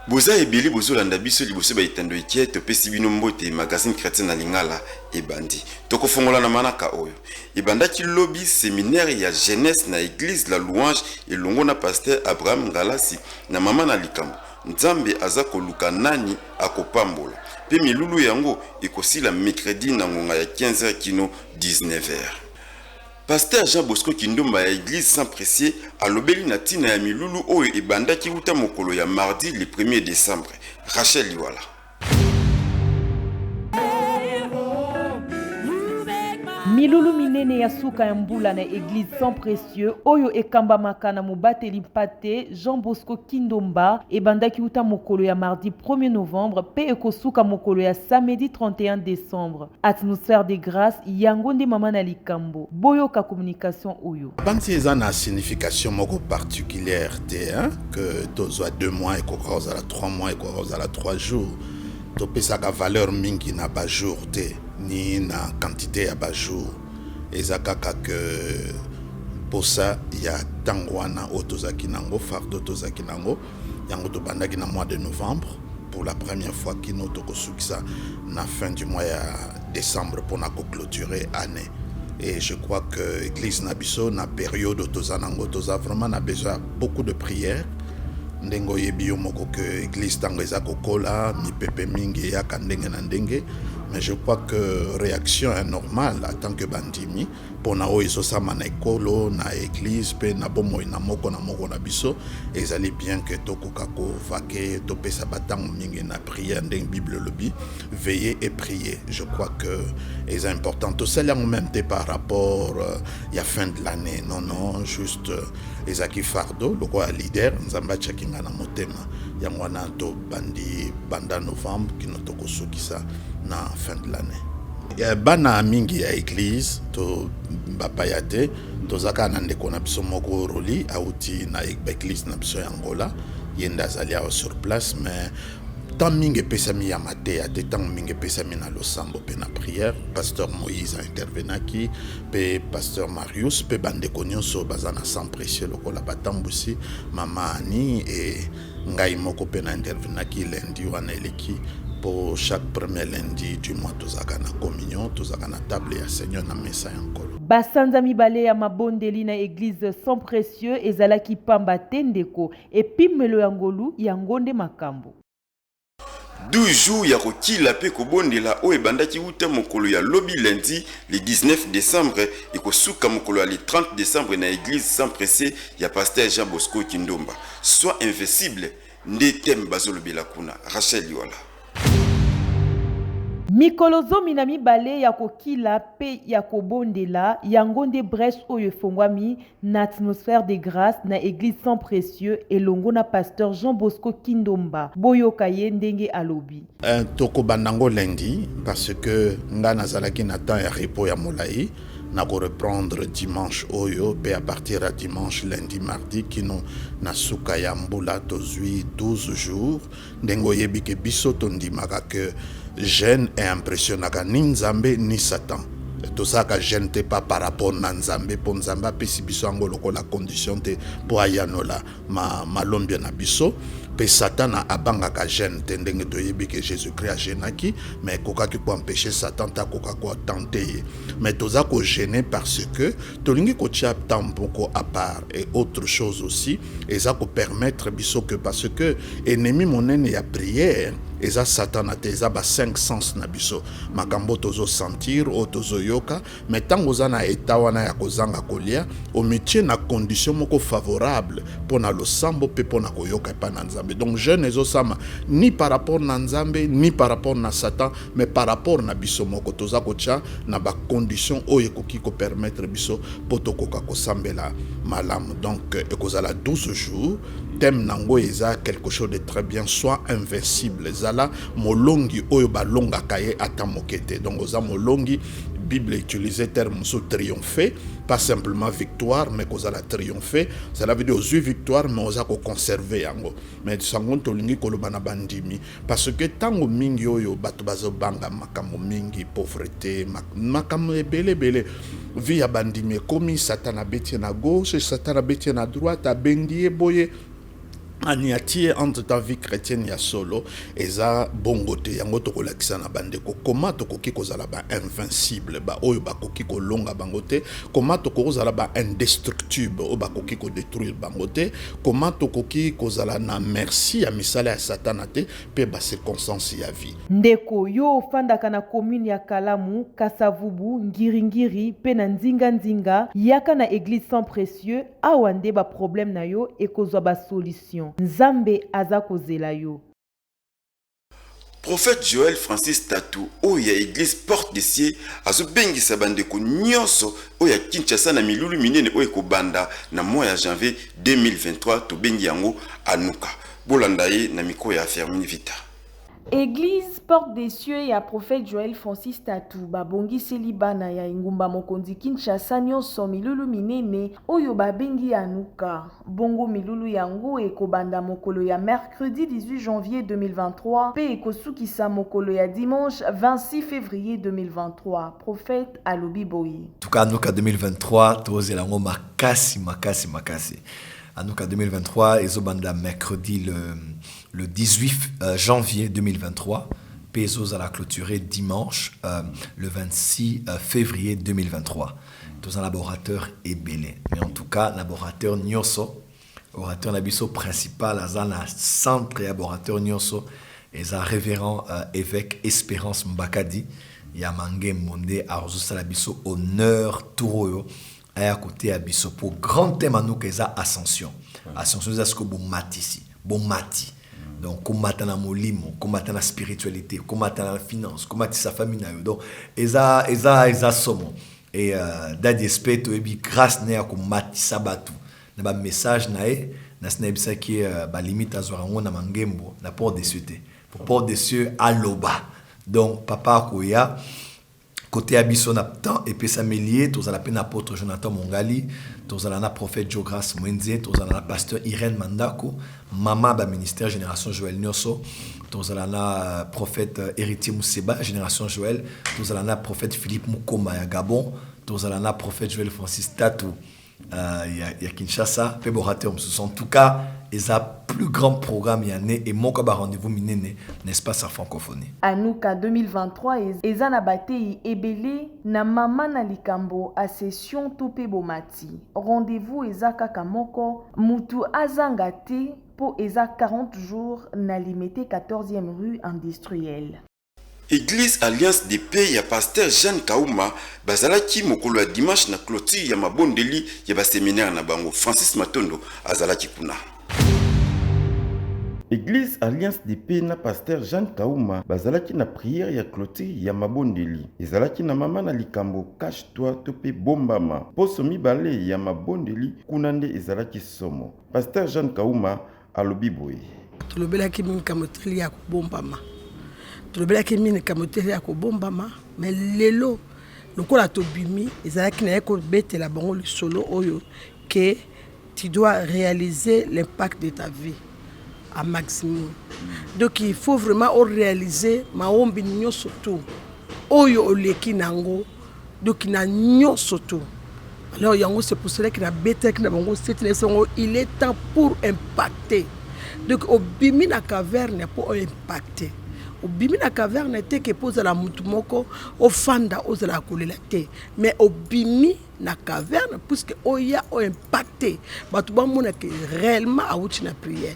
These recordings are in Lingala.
Boza ebeli bozolanda biso liboso baitando ikiete pesi bino mbote magazine chrétien na lingala ebandi. Toko fongola na manaka oyo. Ebandaki lobby séminaire ya jeunesse na église la louange elongo na pasteur Abraham Ngalasi na mama na likambo. Nzambe aza koluka nani akopambola. Pe milulu yango ekosila mercredi na ngonga ya 15h kino 19h. Pasteur Jean Bosco Kindomba ya église sans précier alobeli na tina ya milulu oyo ebandaki uta mokolo ya mardi le 1er décembre. Rachel Liwala. Milulu minene ya suka ya mbula na église sans précieux oyo ekamba makana mubateli mpate Jean Bosco Kindomba ebandaki uta mokolo ya mardi 1er novembre pe ekosuka mokolo ya samedi 31 décembre. Atmosphère de grâce yango nde mama na likambo boyoka communication oyo. Bansi eza na signification moko particulière te que tozwa 2 mois ekokoza la 3 mois ekokoza la 3 jours. Topesaka valeur mingi na ba jour te ni na quantité ya ba jour. Ezakaka que pour ça ya tangwana otozaki nango fardo tozaki nango yango to bandaki na mois de novembre pour la première fois kino tokosukisa na fin du mois ya décembre pour na clôturer année. Et je crois que l'église Nabiso na période otozanango toza vraiment na besoin beaucoup de prières. Ndengo yebiyo moko que église tango eza kokola mi pepe mingi ya kandenge na ndenge, mais je crois que réaction est normale en tant que bandimi pour na oizo sama na ekolo na église pe na bomo na moko na biso ezali bien que tokoka ko vake to pesa batango mingi na prière ndenge bible lobi veiller et prier. Je crois que est important tout ça en même temps par rapport ya fin de l'année non juste ezaki fardo loko leader nzamba chakinga na motema yango na to bandi banda novembre kino tokosukisa na fin de l'année. Bana mingi ya église to bapayate tozaka na ndeko na biso moko roli auti na église na biso ya Angola yenda zalia sur place, mais tant mingi pesami ya mate ate tant mingi pesami na losambo pe na prière. Pasteur Moïse a intervenaki pe pasteur Marius pe bandeko nyonso bazana sans précieux lokola batambusi mama Ani et ngai moko pe na intervenaki lundi wana eleki. Pour chaque premier lundi du mois, tozaka na communion, tozaka na table ya Seigneur na mesa yankolo. Basanza mibale ya mabondeli na église sans précieux ezalaki pamba tendeko epimelo yangolu yangonde makambo. 12 jours ya kokila pe kobondela o ebandaki uta mokolo ya lobi lundi le 19 décembre ekosuka mokolo ya le 30 décembre na église sans précieux ya pasteur Jean Bosco Kindomba. Soit invincible nde tem bazolobela kuna. Rachel Liwala. Mikolo zomi na mibale ya kokila pe ya kobondela yangonde brèche oyo efongwami na atmosphère de grâce na église sans précieux elongo na pasteur Jean Bosco Kindomba boyoka ye ndenge alobi. Toko bandango lundi parce que nga nazalaki na temps ya repos ya molai na ko reprendre dimanche oyo pe à partir à dimanche lundi mardi kino na suka ya mbula tozui 12 jours ndengo yebike biso tondimaka que jeune est impressionnant ni Nzambe ni Satan. Tout ça que je n'étais pas par rapport à Nzambe pour Nzamba pesi biso angolo la condition de pour ayanola ma lombia na biso pe Satan a abanga ka jeune tendenge to yebi que Jésus-Christ a genaki mais koka ki ko empêcher Satan ta koka ko tenter mais tout ça ko gêner parce que tolingi ko tia tampoko à part et autre chose aussi et ça ko permettre biso que parce que ennemi monene ya prière et ça Satan a teza ba 5 sens na biso makambo tozo sentir o tozo yoka mais tango zana eta wana ya kozanga kolia au métier na condition moko favorable pour na lo sambo pe pour na koyoka pa na Nzambe. Donc jeune ezo sama ni par rapport na Nzambe ni par rapport na Satan mais par rapport na biso moko toza kocha na ba condition o ekoki ko permettre biso poto koka ko sambela malam. Donc ekozala 12 jours thème nango eza quelque chose de très bien, soit invincible zala molongi oyo balonga kaye ata mokete. Donc oza molongi Bible utilisait terme sous triompher, pas simplement victoire mais qu'on a la triompher, ça veut dire aux victoire mais on a conserver yango. Mais sangon tolingi kolobana bandimi parce que tango mingi oyo bato bazo banga makambo mingi pauvreté makambo ebele via bandimi komi Satan a beti na gauche, Satan a beti na droite, a bengi boye aniatie entre ta vie chrétienne ya solo eza bongo te yango tokolakisa na bandeko koma tokoki kozala ba invincible ba oyo bakoki kolonga bango te koma tokozala ba indestructible oyo bakoki kodétruire bango te koma tokoki kozala na merci ya misala ya satana te pe ba circonstance ya vie ndeko yo ofandaka na commune ya Kalamu, Kasavubu, Ngiringiri pe na Nzinga yaka na église sans précieux awa nde ba problème na yo ekozwa ba solution Nzambe aza kozela yo. Prophète Joël Francis Tatou oya église porte de cieux azobengisa bandeko nyonso oya Kinshasa na milulu minene oya kobanda na mois ya janvier 2023 to bengi yango anuka bolanda ye na miko ya Fermini Vita. Église Porte des Cieux ya prophète Joël Francis Tatou babongiseli bana ya ingumba mokonzi Kinshasa nyonso milulu minene oyo babengi anuka. Bongo milulu yango ekobanda mokolo ya mercredi 18 janvier 2023 pe ekosukisa mokolo ya dimanche 26 février 2023. Prophète alobi boye. Tuka anuka 2023 tozela ngo makasi. Anuka 2023 ezobanda mercredi le 18 janvier 2023. Pesos à la clôturée dimanche le 26 février 2023. Tous un laborateur ébélé. Mais en tout cas, laborateur Nyoso, orateur Nabiso principal, à la centre laborateur Nyoso, et un révérend évêque Espérance Mbakadi, Yamange Monde, Arzusa Labiso, honneur Touroyo. À côté Abisso pour grand thème à nous qu'est ascension. Ascension c'est ce que bon matisi, bon mati. Donc combattre la molimo, combattre la spiritualité, combattre la finance, combattre sa famille donc eza somo et dadi espeto et bi grâce na ko mati sabatu. Na ba message nae na snebisa qui ba limite azorango na mangembo na port des cieux. Pour port des cieux à loba. Donc papa koya côté abisso na temps et puis s'amelier tous à la peine apôtre Jonathan Mongali tous à la prophète Jogras Mwenze tous à la pasteur Irène Mandako maman ba ministère génération Joël Nyoso tous à la prophète héritier Mousseba génération Joël tous à la prophète Philippe Mukoma ya Gabon tous à la prophète Joël Francis Tatou ya Kinshasa pe borateur en tout cas ils a plus grand programme yané et mon kaba rendez-vous minene n'est-ce pas sa francophonie Anuka 2023 eza na batei ebele na mama na likambo a session tope bomati rendez-vous eza kaka moko mutu azanga te po eza 40 jours na limité 14e rue industrielle. Église Alliance des Pays ya pasteur Jean Kauma bazalaki mokolo ya dimanche na clôture ya mabondeli ya ba séminaire na bango Francis Matondo azalaki kuna. Église Alliance des Pays na pasteur Jean Kauma bazalaki na prière ya clôture ya mabondeli ezalaki na mama na likambo cache-toi tope bombama poso mibale ya mabondeli kuna nde ezalaki somo pasteur Jean Kauma alobi boye tulobelaki mingi kamoteli ya kobombama tulobelaki mingi kamoteli ya kobombama mais lelo lokola tobimi ezalaki na yeko betela bango lisolo oyo que tu dois réaliser l'impact de ta vie à maximum. Donc il faut vraiment réaliser maombi nyo surtout oyo oleki nango donc na nyo surtout. Alors yango c'est pour cela qu'il a bête que na bango il est temps pour impacter. Donc au bimi na caverne pour impacter. Au bimi na caverne était que pose la mutu moko au fanda aux la kolela te mais au bimi na caverne puisque oya o impacter batu ba mona que réellement a outi na prière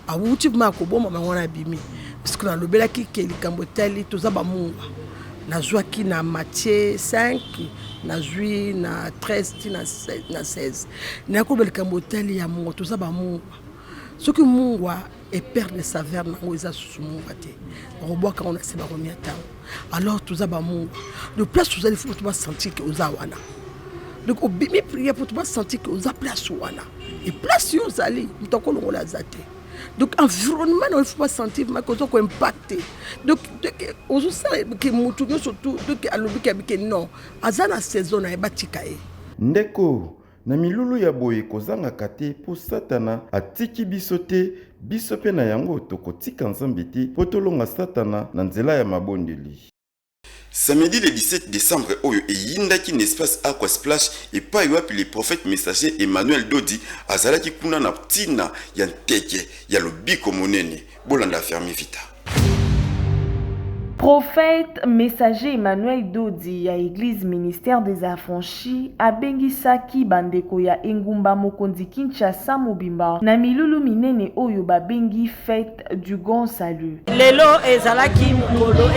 a outi ma ko boma mangona bimi parce que na lobela ki ke likambo tali toza ba munga na zwaki na Matthieu 5 na jui na 13 na 16 na ko likambo tali ya munga toza ba munga ce que munga et perdre de saveur na oza sumunga te robo ka on a se ba romia ta alors toza ba munga de place toza il faut to sentir que oza wana donc au bimi prier pour to sentir que oza place wana et place yo zali mtoko longola zate. Donc environnement il faut pas sentir que ça peut impacter. Donc on sait que mutu surtout donc alobi que non azana saison na batika e ndeko na milulu ya boye kozanga kate po satana atiki bisote biso pe na yango tokotika nzambe te po tolonga satana na nzela ya mabondeli. Samedi le 17 décembre, Oyo et Yindaki n'espace Aqua Splash et pas yoapi le prophète messager Emmanuel Dodi, Azalaki Kuna na Ptina, Yanteke, Yalobiko Monene, Bolanda fermi vita. Prophète messager Emmanuel Dodi à Église ministère des affranchis abengisaki bandeko ya engumba mokonzi Kinshasa mobimba na milulu minene oyo babengi fête du grand salut. Lelo ezalaki mukolo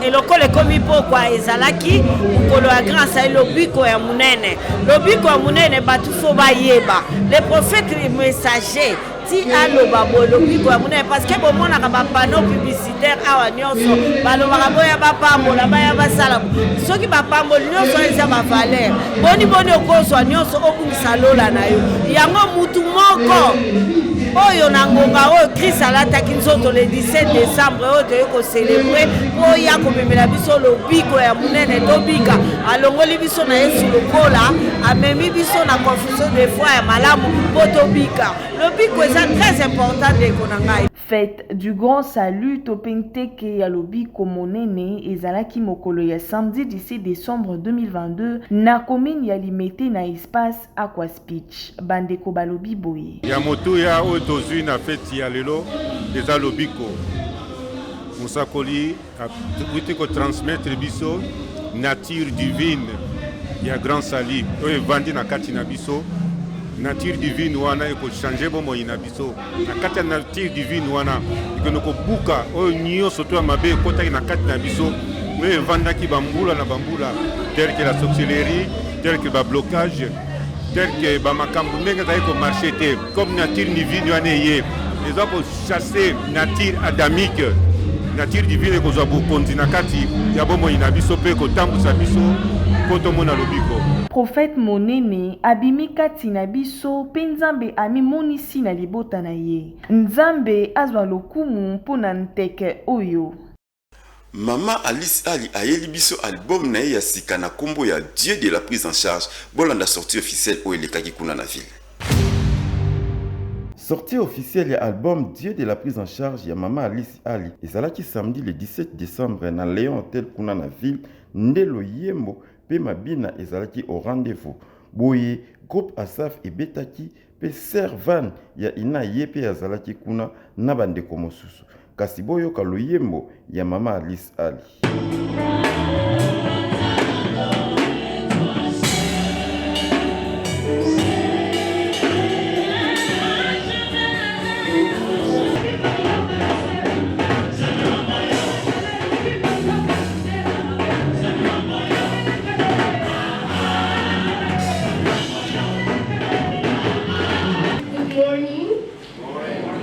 elokole komi pokwa ezalaki mukolo ya grand salut lobiko ya munene. Lobiko ya munene batu fo bayeba. Le prophète messager ti aloba bolobiko ya munene parce que bomona ka ba panneau publicitaire awa nyonso balobaka boya bapambola baya basala soki bapambola nyonso eza ba valeur boni okozwa nyonso okungisa lola na yo yango mutu moko oyo na ngonga oyo Christ alataki nzoto le 17 décembre oyo toyeko célébrer oya komemela biso lobiko ya munene tobika alongoli biso na Yesu lokola amemi biso na confusion de foi ya malamu po tobika lobiko eza très important de konanga. Fête du grand salut topenteke ya lobiko monene ezalaki mokolo ya samedi 17 décembre 2022 na commune ya Limete na espace Aqua Speech bandeko balobi boye ya moto ya oyo tozwi na fête ya lelo eza lobiko musakoli akuti ko transmettre biso nature divine ya grand salut oyo evandi na kati na biso. Nature divine wana eko changer bomo ina biso na kati ya nature divine wana iko buka oyo nyonso to mabe kota na kati na biso oyo evandaki bambula na bambula tel que la sorcellerie tel que ba blocage tel que ba makambu ndenge za iko marcher te comme nature divine wana ye eza ko chasser nature adamique nature divine ko zo bokonzi na kati ya bomo ina biso pe ko tambusa biso koto mona lobiko. Prophète monene abimika tina biso pe nzambe amimonisi na libota na ye nzambe azwa lokumu mpona nteke oyo. Mama Alice Ali ayeli biso album na ye ya sika na kombo ya Dieu de la prise en charge bolanda sortie officielle oyo elekaki kuna na ville. Sortie officielle ya album Dieu de la prise en charge ya Mama Alice Ali ezalaki samedi le 17 décembre na Léon Hotel kuna na ville ndelo yembo pe mabina ezalaki au rendez-vous boye groupe Asaf ebetaki pe servan ya ina ye pe azalaki kuna na bandeko mosusu kasi boyoka loyembo ya Mama Alice Ali.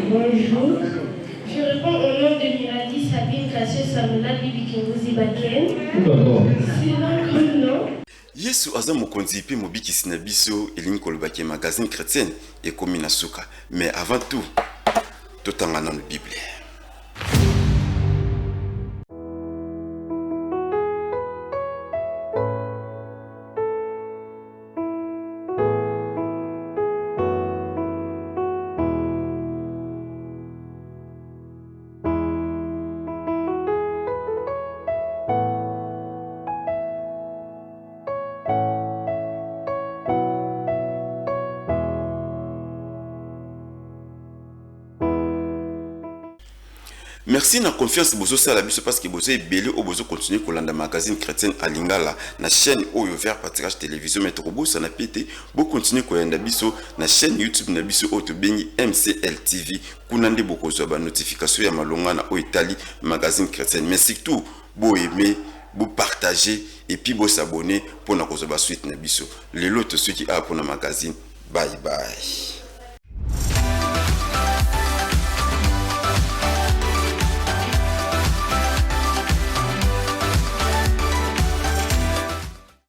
Bonjour, je réponds au nom de Miradi Sabine Cassier Samula Bibi Kinguzi Baken. C'est notre nom. Yesu aza mokonzi pe mobikisi na biso elingi kolobaki magazine chrétienne ekomi na suka mais avant tout totanga na Bible. Merci na confiance bozo sala biso parce que bozo ebele o bozo continuer kolanda magazine chrétienne à Lingala na chaîne Oyo Vert Patriarche télévision mais tokobosa na pété bo continuer koyanda biso na chaîne YouTube na biso oto bengi MCL TV kunande bokozwa ba notification ya malonga na o Italie magazine chrétienne mais surtout bo aimer bo partager et puis bo s'abonner pour na kozwa ba suite na biso lelo to ceux qui a pour na magazine bye bye.